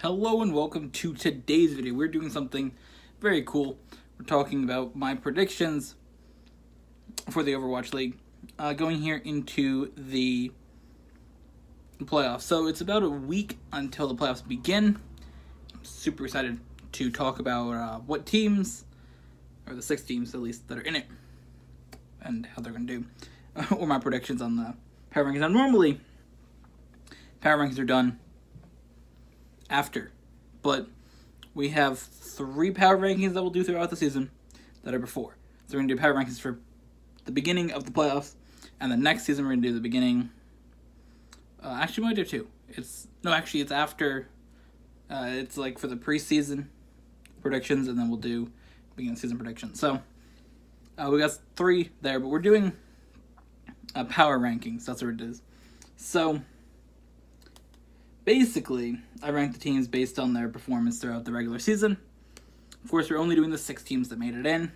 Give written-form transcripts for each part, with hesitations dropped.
Hello and welcome to today's video. We're doing something very cool. We're talking about my predictions for the Overwatch League going here into the playoffs. So it's about a week until the playoffs begin. I'm super excited to talk about what teams, or the 6 teams at least, that are in it and how they're going to do, or my predictions on the power rankings. Now normally power rankings are done after, but we have 3 power rankings that we'll do throughout the season that are before. So we're going to do power rankings for the beginning of the playoffs, and the next season we're going to do the beginning. Actually, we might do 2. It's after. It's like for the preseason predictions, and then we'll do beginning of season predictions. So we got 3 there, but we're doing power rankings. That's what it is. So basically, I rank the teams based on their performance throughout the regular season. Of course, we're only doing the 6 teams that made it in.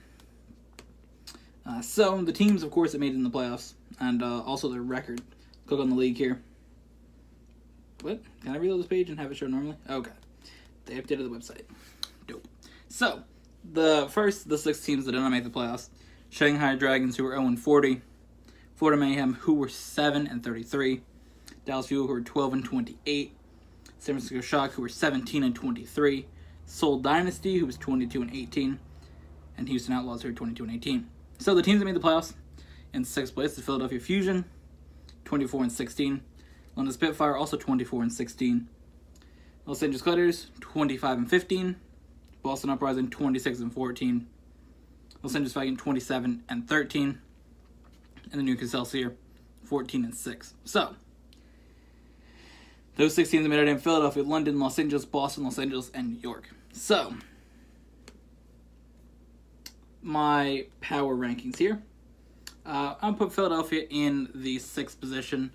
So the teams, of course, that made it in the playoffs, and also their record. Click on the league here. What? Can I reload this page and have it show normally? Okay. They updated the website. Dope. So, the 6 teams that did not make the playoffs. Shanghai Dragons, who were 0-40. Florida Mayhem, who were 7-33. Dallas Fuel, who were 12-28. San Francisco Shock, who were 17-23. Seoul Dynasty, who was 22-18. And Houston Outlaws, who were 22-18. So the teams that made the playoffs in 6th place, the Philadelphia Fusion, 24-16. London Spitfire, also 24-16. Los Angeles Clippers, 25-15. Boston Uprising, 26-14. Los Angeles Falcons, 27-13. And the New Excelsior, 14-6. So those 6 teams that made it in: Philadelphia, London, Los Angeles, Boston, Los Angeles, and New York. So my power rankings here. I'll put Philadelphia in the 6th position.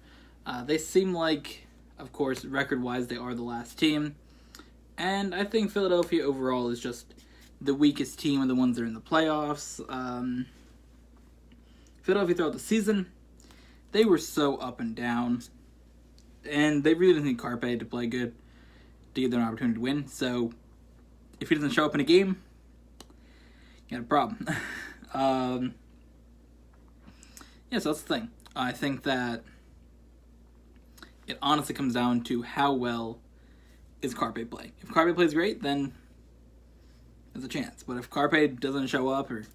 They seem like, of course, record-wise, they are the last team. And I think Philadelphia overall is just the weakest team of the ones that are in the playoffs. Philadelphia throughout the season, they were so up and down. And they really didn't need Carpe to play good to give them an opportunity to win. So if he doesn't show up in a game, you got a problem. So that's the thing. I think that it honestly comes down to how well is Carpe play. If Carpe plays great, then there's a chance. But if Carpe doesn't show up or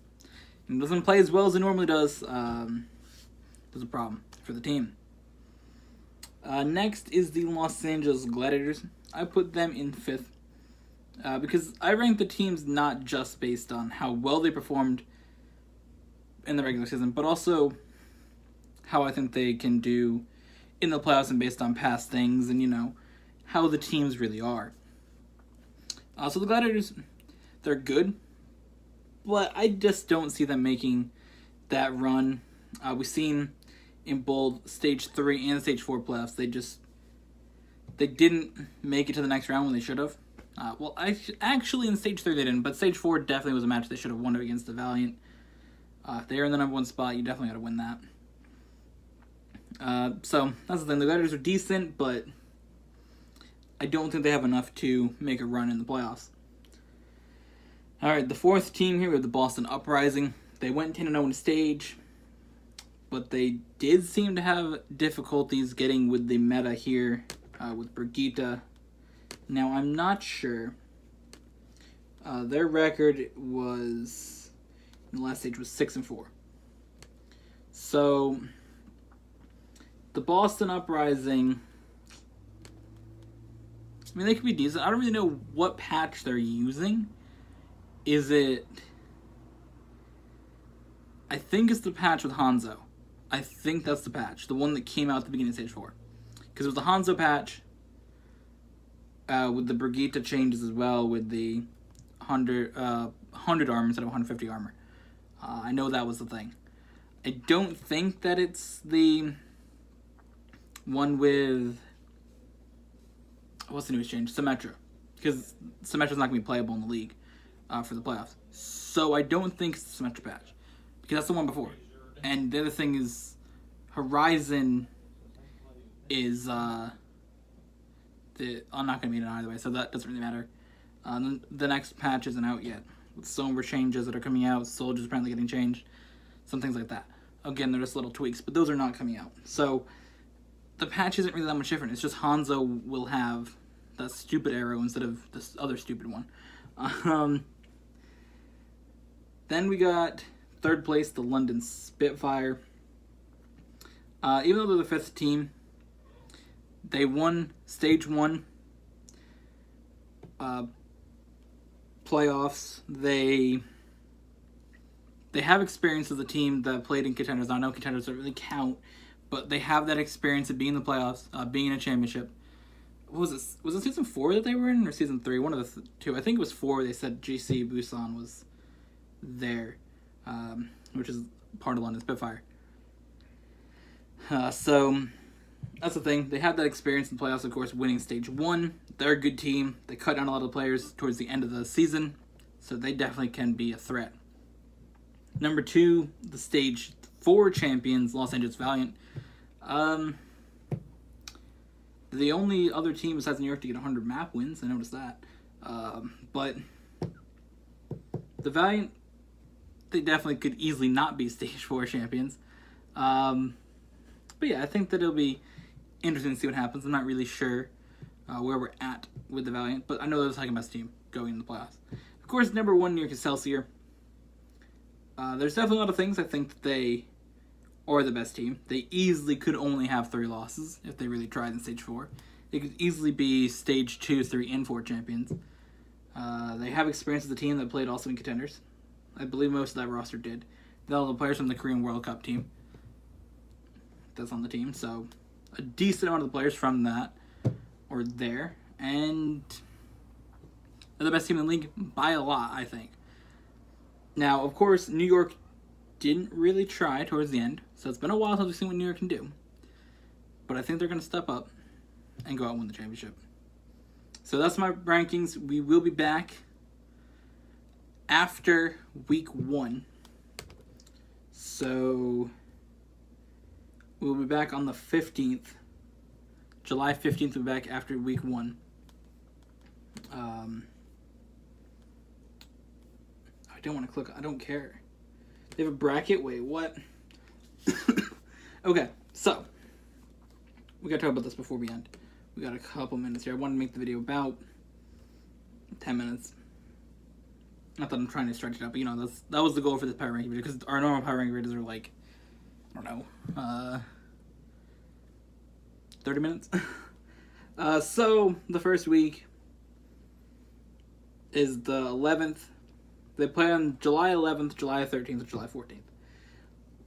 doesn't play as well as he normally does, there's a problem for the team. Next is the Los Angeles Gladiators. I put them in 5th because I rank the teams not just based on how well they performed in the regular season, but also how I think they can do in the playoffs and based on past things and, how the teams really are. So the Gladiators, they're good, but I just don't see them making that run. We've seen in both Stage 3 and Stage 4 playoffs, they didn't make it to the next round when they should have. Actually in Stage 3 they didn't, but Stage 4 definitely was a match they should have won against the Valiant. If they're in the number 1 spot, you definitely got to win that. So that's the thing. The Gladiators are decent, but I don't think they have enough to make a run in the playoffs. Alright, the 4th team here, we have the Boston Uprising. They went 10-0 in stage, but they did seem to have difficulties getting with the meta here with Brigitte. Now, I'm not sure. Their record was, in the last stage, was 6-4. So the Boston Uprising, they could be decent. I don't really know what patch they're using. Is it... I think it's the patch with Hanzo. I think that's the patch. The one that came out at the beginning of Stage 4. Because it was the Hanzo patch with the Brigitte changes as well with the 100 armor instead of 150 armor. I know that was the thing. I don't think that it's the one with... What's the newest change? Symmetra. Because Symmetra's not going to be playable in the league for the playoffs. So I don't think it's the Symmetra patch. Because that's the one before. And the other thing is Horizon is I'm not going to be in it either way, so that doesn't really matter. The next patch isn't out yet. With some more changes that are coming out, soldiers apparently getting changed, some things like that. Again, they're just little tweaks, but those are not coming out. So the patch isn't really that much different. It's just Hanzo will have that stupid arrow instead of this other stupid one. Then we got third place, the London Spitfire. Even though they're the fifth team, they won Stage 1 playoffs. They have experience as a team that played in contenders. I know contenders don't really count, but they have that experience of being in the playoffs, being in a championship. What was it? Was it season 4 that they were in, or season 3? One of the two. I think it was 4. They said GC Busan was there, which is part of London Spitfire. So that's the thing. They have that experience in the playoffs, of course, winning Stage 1. They're a good team. They cut down a lot of players towards the end of the season, so they definitely can be a threat. Number 2, the Stage 4 champions, Los Angeles Valiant. The only other team besides New York to get 100 map wins, I noticed that. But the Valiant, they definitely could easily not be Stage 4 champions. But yeah, I think that it'll be interesting to see what happens. I'm not really sure where we're at with the Valiant, but I know they're the second best team going in the playoffs. Of course, number 1, New York Excelsior. There's definitely a lot of things I think that they are the best team. They easily could only have 3 losses if they really tried in Stage 4. They could easily be Stage 2, 3, and 4 champions. They have experience as a team that played also in contenders. I believe most of that roster did. They're all the players from the Korean World Cup team that's on the team, so a decent amount of the players from that are there, and they're the best team in the league by a lot, I think. Now, of course, New York didn't really try towards the end, so it's been a while since we've seen what New York can do, but I think they're going to step up and go out and win the championship. So that's my rankings. We will be back after week 1. So we'll be back on the 15th. July 15th, we'll be back after week 1. I don't want to click. I don't care. They have a bracket? Wait, what? Okay, so we got to talk about this before we end. We got a couple minutes here. I wanted to make the video about 10 minutes. Not that I'm trying to stretch it out, but that was the goal for this power ranking video, because our normal power ranking videos are like, I don't know, 30 minutes. So the first week is the 11th. They play on July 11th, July 13th, and July 14th.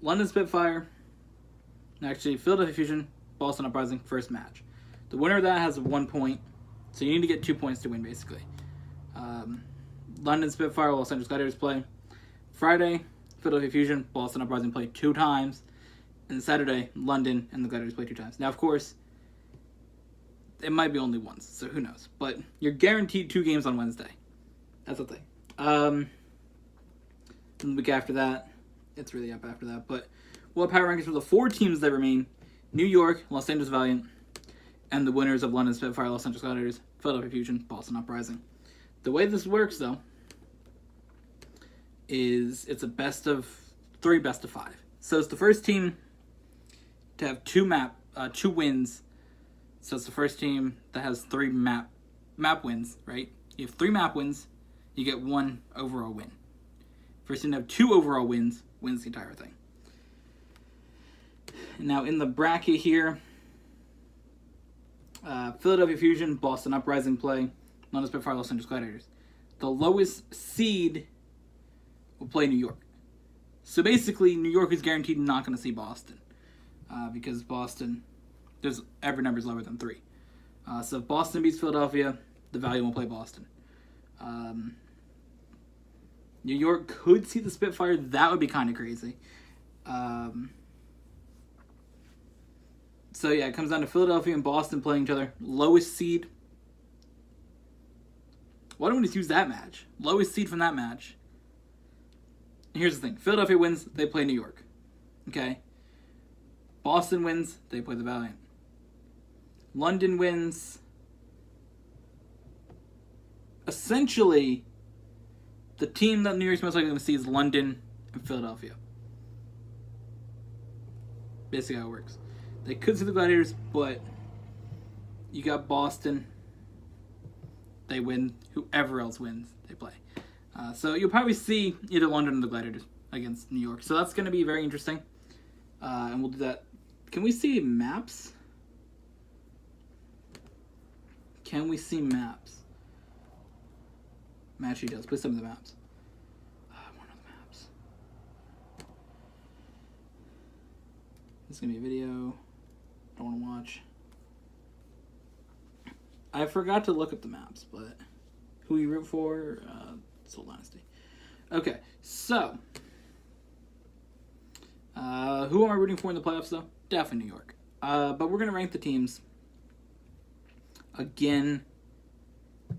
London Spitfire, actually Philadelphia Fusion, Boston Uprising, first match. The winner of that has 1 point, so you need to get 2 points to win, basically. London Spitfire, Los Angeles Gladiators play. Friday, Philadelphia Fusion, Boston Uprising play 2 times. And Saturday, London and the Gladiators play 2 times. Now, of course, it might be only once, so who knows. But you're guaranteed 2 games on Wednesday. That's the thing. And the week after that, it's really up after that. But we'll have power rankings for the 4 teams that remain. New York, Los Angeles Valiant, and the winners of London Spitfire, Los Angeles Gladiators, Philadelphia Fusion, Boston Uprising. The way this works, though, is it's a best of 3, best of 5. So it's the first team to have 2 wins. So it's the first team that has 3 map wins, right? You have 3 map wins, you get 1 overall win. First team to have 2 overall wins wins the entire thing. Now in the bracket here, Philadelphia Fusion, Boston Uprising play, London Spitfire, Los Angeles Gladiators. The lowest seed will play New York. So basically, New York is guaranteed not going to see Boston. Because Boston, there's every number is lower than 3. So if Boston beats Philadelphia, the Valiant will play Boston. New York could see the Spitfire. That would be kind of crazy. So yeah, it comes down to Philadelphia and Boston playing each other. Lowest seed. Why don't we just use that match? Lowest seed from that match. And here's the thing. Philadelphia wins, they play New York. Okay? Boston wins, they play the Valiant. London wins, essentially, the team that New York's most likely going to see is London and Philadelphia. Basically how it works. They could see the Gladiators, but you got Boston. They win. Whoever else wins, they play. So you'll probably see either London or the Gladiators against New York. So that's going to be very interesting. And we'll do that. Can we see maps? Can we see maps? Match details. Please some of the maps. One of the maps. This is going to be a video. I don't want to watch. I forgot to look up the maps, but who you root for? Soul Dynasty. Okay, so who am I rooting for in the playoffs, though? Definitely New York. But we're going to rank the teams again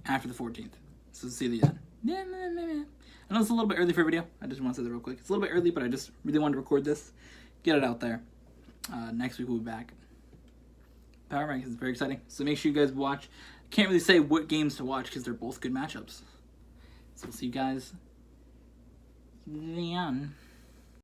after the 14th. So see the end. I know it's a little bit early for a video. I just want to say that real quick. It's a little bit early, but I just really wanted to record this. Get it out there. Next week we'll be back. Power Rankings is very exciting. So make sure you guys watch. Can't really say what games to watch because they're both good matchups. So we'll see you guys then.